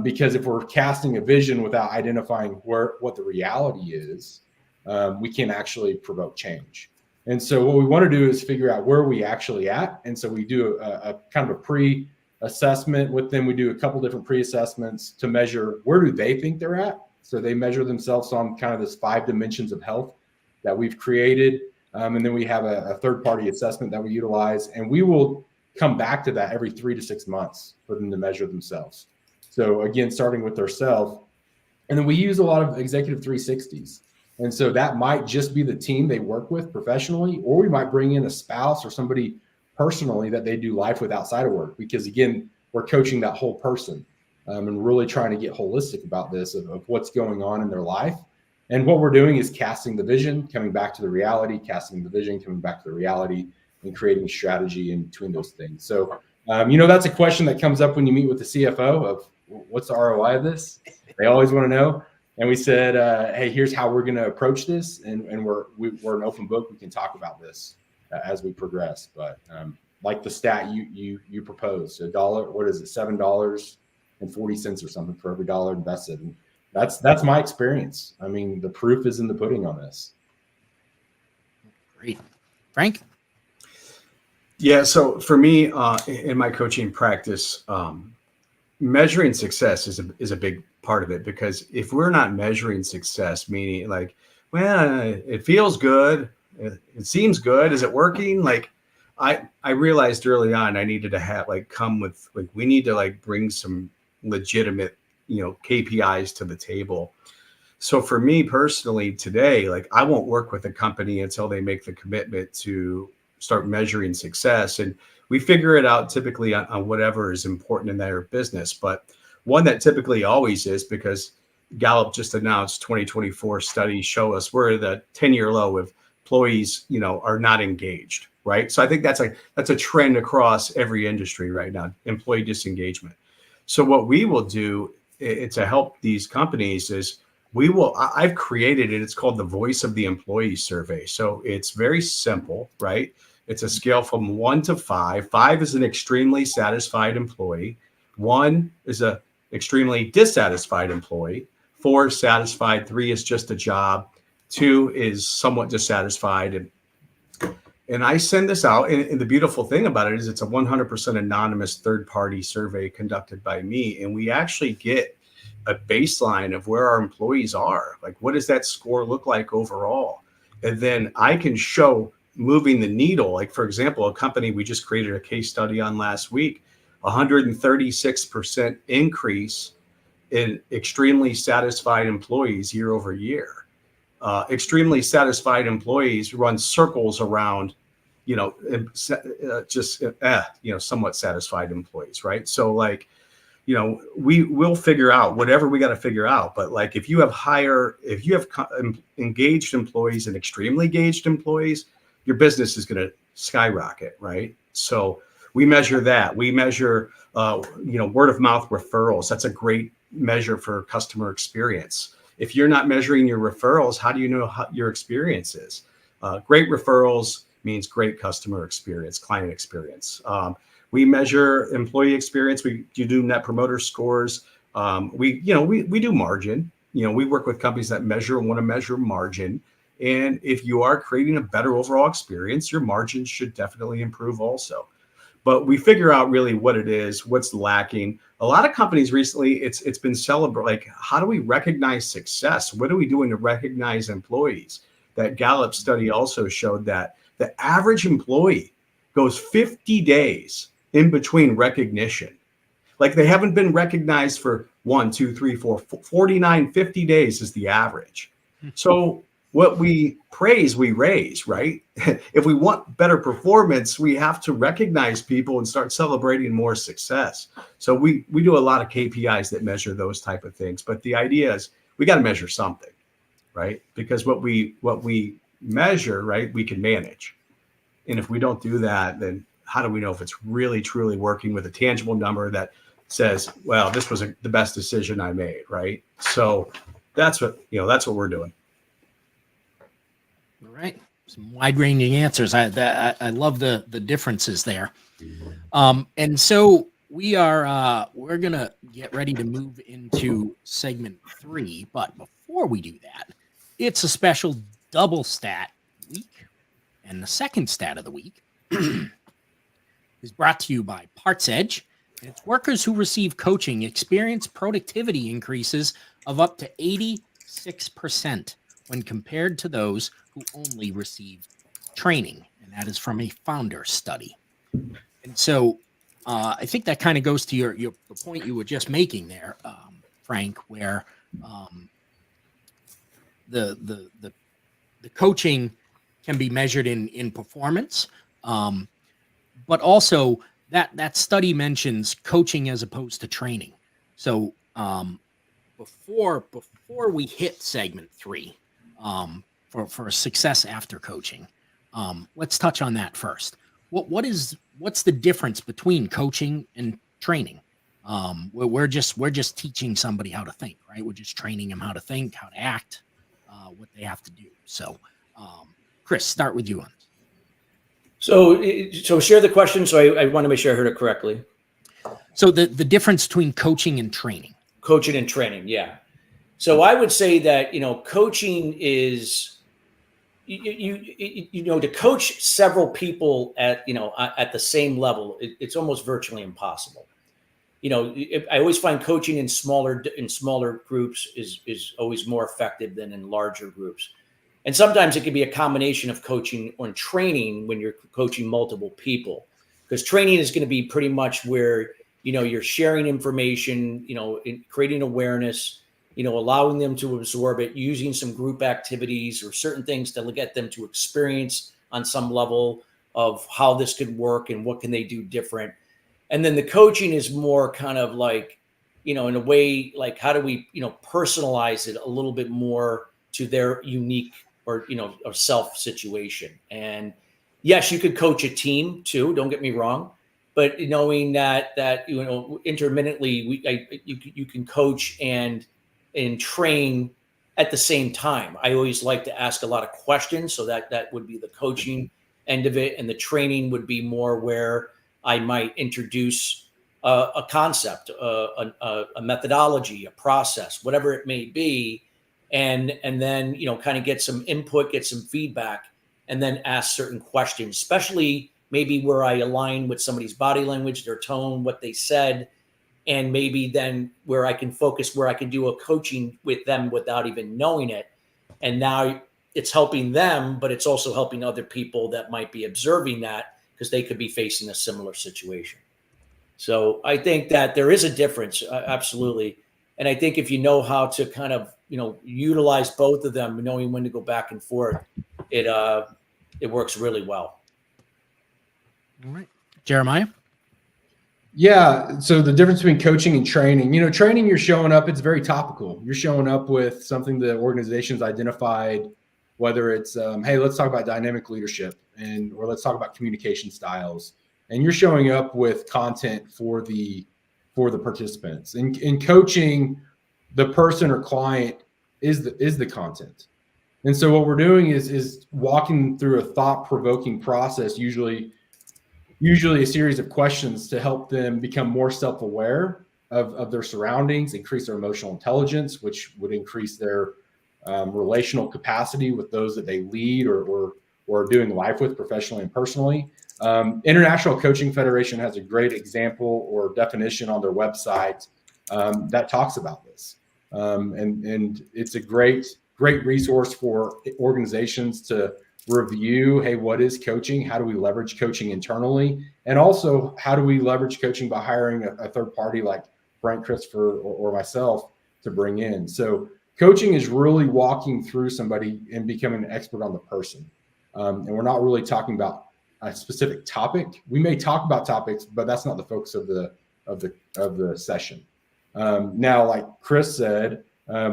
Because if we're casting a vision without identifying what the reality is, we can't actually provoke change. And so what we want to do is figure out where we actually at. And so we do a kind of a pre-assessment with them. We do a couple different pre-assessments to measure where do they think they're at. So they measure themselves on kind of this 5 dimensions of health that we've created. And then we have a third-party assessment that we utilize. And we will come back to that every 3 to 6 months for them to measure themselves. So again, starting with themselves. And then we use a lot of executive 360s. And so that might just be the team they work with professionally, or we might bring in a spouse or somebody personally that they do life with outside of work. Because again, we're coaching that whole person and really trying to get holistic about this of what's going on in their life. And what we're doing is casting the vision, coming back to the reality, casting the vision, coming back to the reality, and creating strategy in between those things. So, that's a question that comes up when you meet with the CFO of what's the ROI of this? They always want to know. And we said, hey, here's how we're going to approach this. And we're an open book. We can talk about this as we progress. But like the stat you proposed, $1, what is it, $7.40 or something for every dollar invested. And that's my experience. I mean, the proof is in the pudding on this. Great. Frank? Yeah. So for me, in my coaching practice, measuring success is a big part of it, because if we're not measuring success, meaning like, well, it feels good, it seems good, is it working? Like, I realized early on I needed to have we need to bring some legitimate, KPIs to the table. So for me personally today, I won't work with a company until they make the commitment to start measuring success. And we figure it out typically on whatever is important in their business. But one that typically always is, because Gallup just announced 2024 studies show us we're the 10-year low of employees, are not engaged, right? So I think that's a trend across every industry right now, employee disengagement. So what we will do to help these companies is I've created it. It's called the Voice of the Employee Survey. So it's very simple, right? It's a scale from 1 to 5. 5 is an extremely satisfied employee. 1 is a extremely dissatisfied employee. 4 is satisfied. 3 is just a job. 2 is somewhat dissatisfied. And I send this out. And the beautiful thing about it is it's a 100% anonymous third-party survey conducted by me. And we actually get a baseline of where our employees are. Like, what does that score look like overall? And then I can show moving the needle. Like, for example, a company we just created a case study on last week, 136% increase in extremely satisfied employees year over year. Extremely satisfied employees run circles around somewhat satisfied employees, right? So like, we will figure out whatever we got to figure out. But like, if you have engaged employees and extremely engaged employees, your business is going to skyrocket, right? So we measure that. We measure, word of mouth referrals. That's a great measure for customer experience. If you're not measuring your referrals, how do you know how your experience is? Great referrals means great customer experience, client experience. We measure employee experience. You do net promoter scores. We do margin. We work with companies that want to measure margin. And if you are creating a better overall experience, your margins should definitely improve also. But we figure out really what it is, what's lacking. A lot of companies recently, it's been celebrated. Like, how do we recognize success? What are we doing to recognize employees? That Gallup study also showed that the average employee goes 50 days in between recognition. Like, they haven't been recognized for 1, 2, 3, 4, 49, 50 days is the average. So what we praise, we raise, right? If we want better performance, we have to recognize people and start celebrating more success. So we do a lot of KPIs that measure those type of things. But the idea is we got to measure something, right? Because what we measure, right, we can manage. And if we don't do that, then how do we know if it's really, truly working with a tangible number that says, well, this was the best decision I made, right? So that's what we're doing. All right. Some wide-ranging answers. I love the differences there. And so we're gonna get ready to move into segment 3. But before we do that, it's a special double stat week. And the second stat of the week is brought to you by Parts Edge. And it's workers who receive coaching experience productivity increases of up to 86% when compared to those who only receive training. And that is from a founder study. And so I think that kind of goes to the point you were just making there, Frank, where the coaching can be measured in performance, but also that study mentions coaching as opposed to training. So before we hit segment 3, for success after coaching, let's touch on that first. What's the difference between coaching and training? We're just teaching somebody how to think, right? We're just training them how to think, how to act, what they have to do. So, Chris, start with you on this. So share the question. So I want to make sure I heard it correctly. So the difference between coaching and training. Coaching and training, yeah. So I would say that coaching is to coach several people at the same level. It's almost virtually impossible. I always find coaching in smaller groups is always more effective than in larger groups. And sometimes it can be a combination of coaching or training when you're coaching multiple people, because training is going to be pretty much where, you're sharing information, creating awareness, allowing them to absorb it, using some group activities or certain things to get them to experience on some level of how this could work and what can they do different. And then the coaching is more kind of like, in a way, like, how do we, personalize it a little bit more to their unique or self situation. And yes, you could coach a team too, don't get me wrong, but knowing that intermittently you can coach and train at the same time. I always like to ask a lot of questions, so that would be the coaching end of it, and the training would be more where I might introduce a concept, a methodology, a process, whatever it may be. And then, kind of get some input, get some feedback, and then ask certain questions, especially maybe where I align with somebody's body language, their tone, what they said, and maybe then where I can focus, where I can do a coaching with them without even knowing it. And now it's helping them, but it's also helping other people that might be observing that, because they could be facing a similar situation. So I think that there is a difference, absolutely. And I think if you know how to kind of, utilize both of them, knowing when to go back and forth, it works really well. All right. Jeremiah? Yeah. So the difference between coaching and training, training, you're showing up, it's very topical. You're showing up with something the organization's identified, whether it's, hey, let's talk about dynamic leadership or let's talk about communication styles. And you're showing up with content for the participants. In coaching, the person or client is the content. And so what we're doing is walking through a thought-provoking process, usually a series of questions to help them become more self-aware of their surroundings, increase their emotional intelligence, which would increase their relational capacity with those that they lead or are doing life with professionally and personally. International Coaching Federation has a great example or definition on their website that talks about this. And it's a great resource for organizations to review, hey, what is coaching? How do we leverage coaching internally? And also, how do we leverage coaching by hiring a third party like Frank, Christopher, or myself to bring in? So coaching is really walking through somebody and becoming an expert on the person. And we're not really talking about a specific topic. We may talk about topics, but that's not the focus of the session. Now, like Chris said,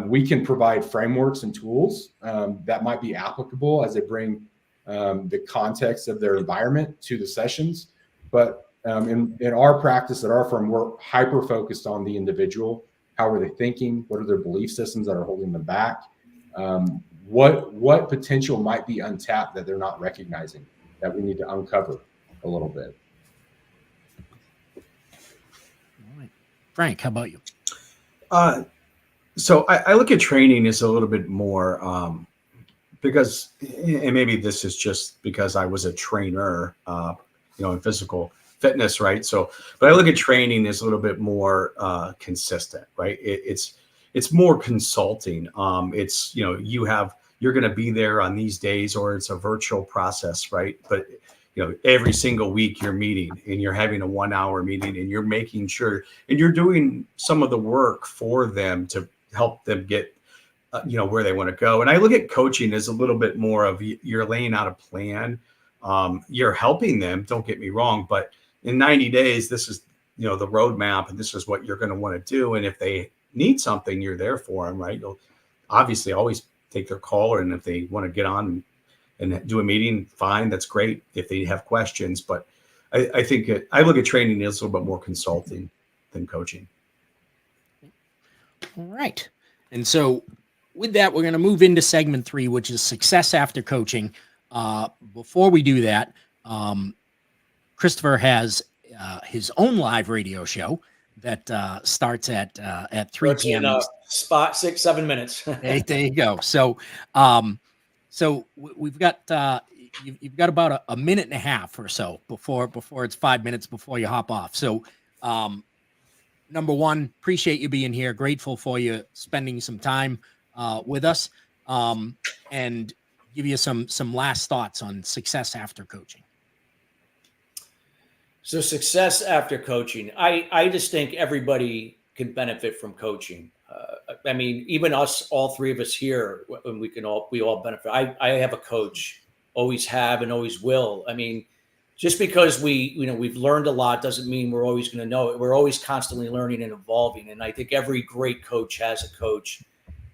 we can provide frameworks and tools that might be applicable as they bring the context of their environment to the sessions. But in our practice at our firm, we're hyper focused on the individual. How are they thinking? What are their belief systems that are holding them back? What potential might be untapped that they're not recognizing that we need to uncover a little bit? All right. Frank, how about you? So I look at training as a little bit more because, and maybe this is just because I was a trainer, in physical fitness, right? So, but I look at training as a little bit more consistent, right? It's more consulting. It's you're going to be there on these days, or it's a virtual process, right? But every single week you're meeting and you're having a 1 hour meeting and you're making sure and you're doing some of the work for them to help them get, where they want to go. And I look at coaching as a little bit more of you're laying out a plan. You're helping them, don't get me wrong, but in 90 days, this is, the roadmap and this is what you're going to want to do. And if they need something, you're there for them, right? You'll obviously always take their call, and if they want to get on and do a meeting, fine, that's great if they have questions. But I think I look at training as a little bit more consulting than coaching. All right. And so with that, we're going to move into segment 3, which is success after coaching. Before we do that, Christopher has his own live radio show that starts at 3 p.m. Spot 6-7 minutes. There you go. So, we've got you've got about a minute and a half or so before it's 5 minutes before you hop off. So, number one, appreciate you being here. Grateful for you spending some time with us, and give you some last thoughts on success after coaching. So success after coaching, I just think everybody can benefit from coaching. I mean, even us, all three of us here, and we all benefit. I have a coach, always have and always will. I mean, just because we've learned a lot doesn't mean we're always going to know it. We're always constantly learning and evolving. And I think every great coach has a coach.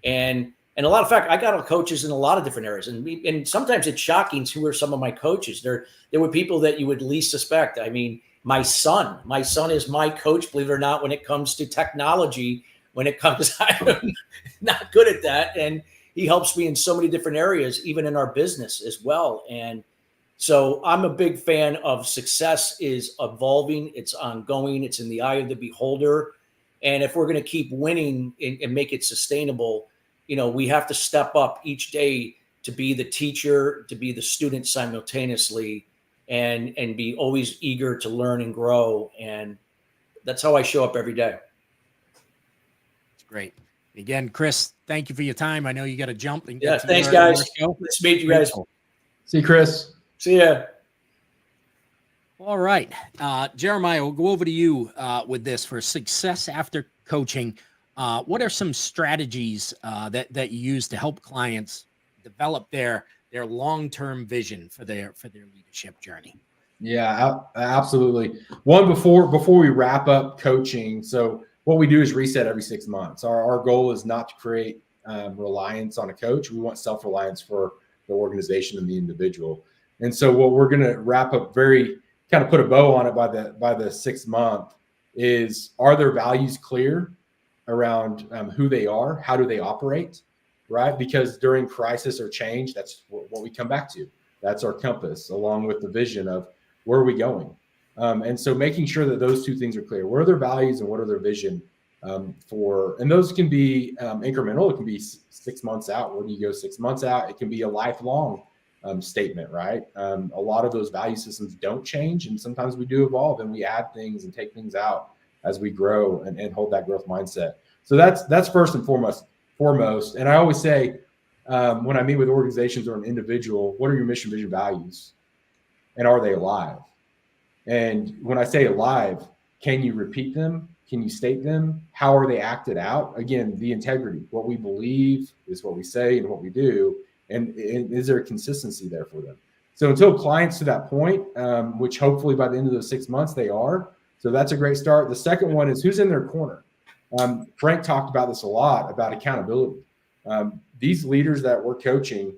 And a lot of fact, I got coaches in a lot of different areas. And sometimes it's shocking who are some of my coaches. There were people that you would least suspect. I mean, my son is my coach, believe it or not, when it comes to technology. When it comes, I'm not good at that. And he helps me in so many different areas, even in our business as well. And so I'm a big fan of success is evolving. It's ongoing. It's in the eye of the beholder. And if we're going to keep winning and make it sustainable, we have to step up each day to be the teacher, to be the student simultaneously, and be always eager to learn and grow. And that's how I show up every day. Great. Again, Chris, thank you for your time. I know you got to jump. And yeah, thanks, guys. Let's meet you guys. See you, Chris. See ya. All right. Jeremiah, we'll go over to you with this for success after coaching. What are some strategies that you use to help clients develop their long-term vision for their leadership journey? Yeah, absolutely. One before we wrap up coaching. So what we do is reset every 6 months. Our goal is not to create reliance on a coach. We want self-reliance for the organization and the individual. And so what we're going to wrap up very kind of put a bow on it by the 6th month is, are their values clear around who they are? How do they operate? Right? Because during crisis or change, that's what we come back to. That's our compass, along with the vision of where are we going? And so making sure that those two things are clear. What are their values and what are their vision and those can be incremental. It can be 6 months out. Where do you go 6 months out? It can be a lifelong statement, right? A lot of those value systems don't change. And sometimes we do evolve and we add things and take things out as we grow and hold that growth mindset. So that's first and foremost. And I always say, when I meet with organizations or an individual, what are your mission, vision, values? And are they alive? And when I say alive, can you repeat them? Can you state them? How are they acted out? Again, the integrity. What we believe is what we say and what we do. And is there a consistency there for them? So until clients to that point, which hopefully by the end of those 6 months they are. So that's a great start. The second one is who's in their corner. Frank talked about this a lot, about accountability. These leaders that we're coaching,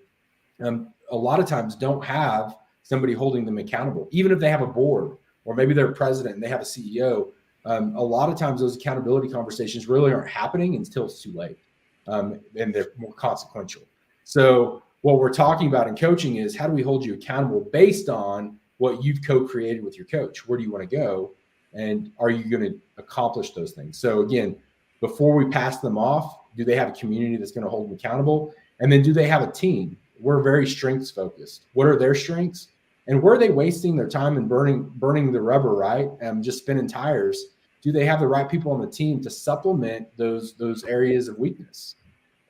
a lot of times don't have somebody holding them accountable, even if they have a board or maybe they're president and they have a CEO. A lot of times those accountability conversations really aren't happening until it's too late, and they're more consequential. So what we're talking about in coaching is, how do we hold you accountable based on what you've co-created with your coach? Where do you want to go? And are you going to accomplish those things? So again, before we pass them off, do they have a community that's going to hold them accountable? And then do they have a team? We're very strengths focused. What are their strengths? And where are they wasting their time and burning the rubber, right? Just spinning tires. Do they have the right people on the team to supplement those areas of weakness?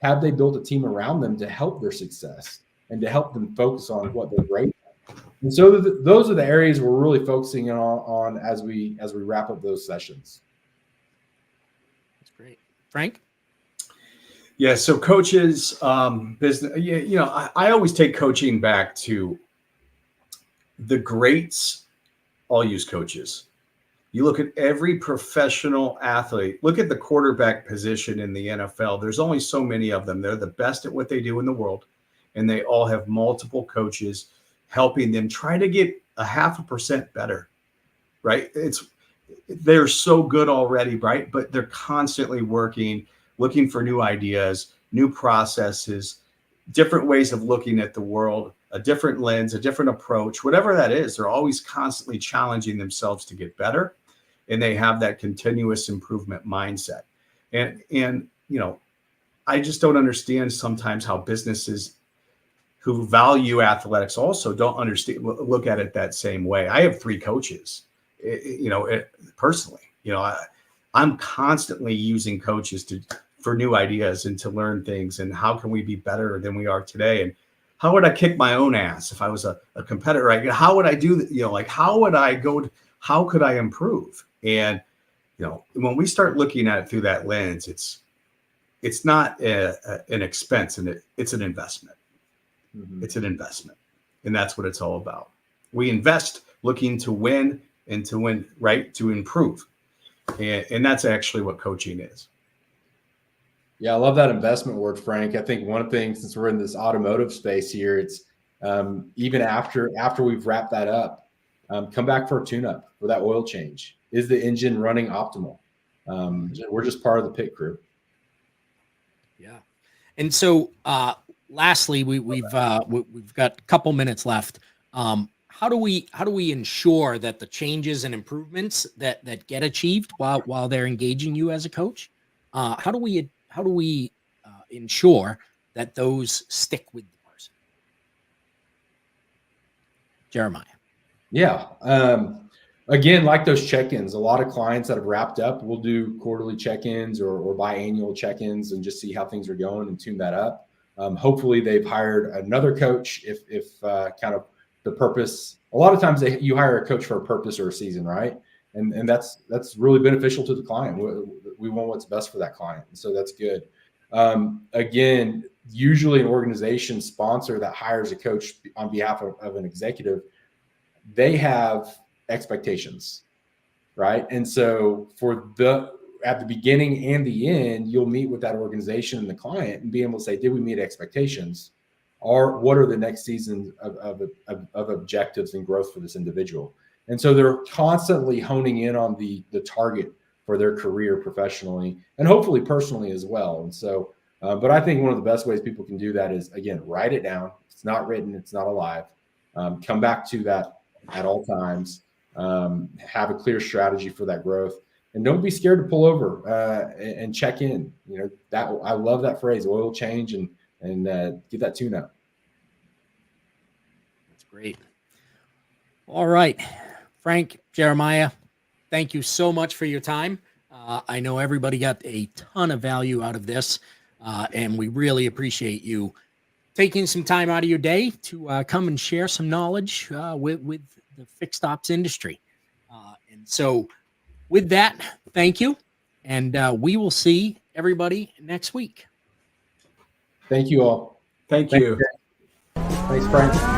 Have they built a team around them to help their success and to help them focus on what they're great at? And so those are the areas we're really focusing on as we wrap up those sessions. That's great. Frank? Yeah. So coaches, business, I always take coaching back to the greats. All use coaches. You look at every professional athlete, look at the quarterback position in the NFL. There's only so many of them. They're the best at what they do in the world. And they all have multiple coaches helping them try to get 0.5% better, right? They're so good already, right? But they're constantly working, looking for new ideas, new processes, different ways of looking at the world, a different lens, a different approach, whatever that is. They're always constantly challenging themselves to get better. And they have that continuous improvement mindset. And I just don't understand sometimes how businesses who value athletics also don't look at it that same way. I have 3 coaches, personally. I'm constantly using coaches for new ideas and to learn things, and how can we be better than we are today, and how would I kick my own ass if I was a competitor? Right? How would I do? How would I go? How could I improve? And when we start looking at it through that lens, it's not an expense, and it's an investment. Mm-hmm. It's an investment, and that's what it's all about. We invest looking to win and to win, right? To improve, and that's actually what coaching is. Yeah, I love that investment word, Frank. I think one thing, since we're in this automotive space here, it's even after we've wrapped that up, come back for a tune-up, for that oil change. Is the engine running optimal? We're just part of the pit crew. Yeah. And so lastly, we've got a couple minutes left. How do we ensure that the changes and improvements that get achieved while they're engaging you as a coach, how do we ensure that those stick with the person? Jeremiah. Yeah. Again, like those check-ins, a lot of clients that have wrapped up will do quarterly check-ins or biannual check-ins and just see how things are going and tune that up. Hopefully they've hired another coach if kind of the purpose. A lot of times you hire a coach for a purpose or a season, right? And that's really beneficial to the client. We want what's best for that client. And so that's good. Again, usually an organization sponsor that hires a coach on behalf of an executive, they have expectations, right? And so at the beginning and the end, you'll meet with that organization and the client and be able to say, did we meet expectations? Or what are the next seasons of objectives and growth for this individual? And so they're constantly honing in on the target for their career professionally and hopefully personally as well. And so, but I think one of the best ways people can do that is, again, write it down. It's not written, it's not alive. Come back to that at all times. Have a clear strategy for that growth. And don't be scared to pull over and check in. You know, that I love that phrase, oil change, and get that tune up. That's great. All right, Frank, Jeremiah, thank you so much for your time. I know everybody got a ton of value out of this, and we really appreciate you taking some time out of your day to come and share some knowledge with the fixed ops industry. And so with that, thank you. And we will see everybody next week. Thank you all. Thank you. Thanks, Frank.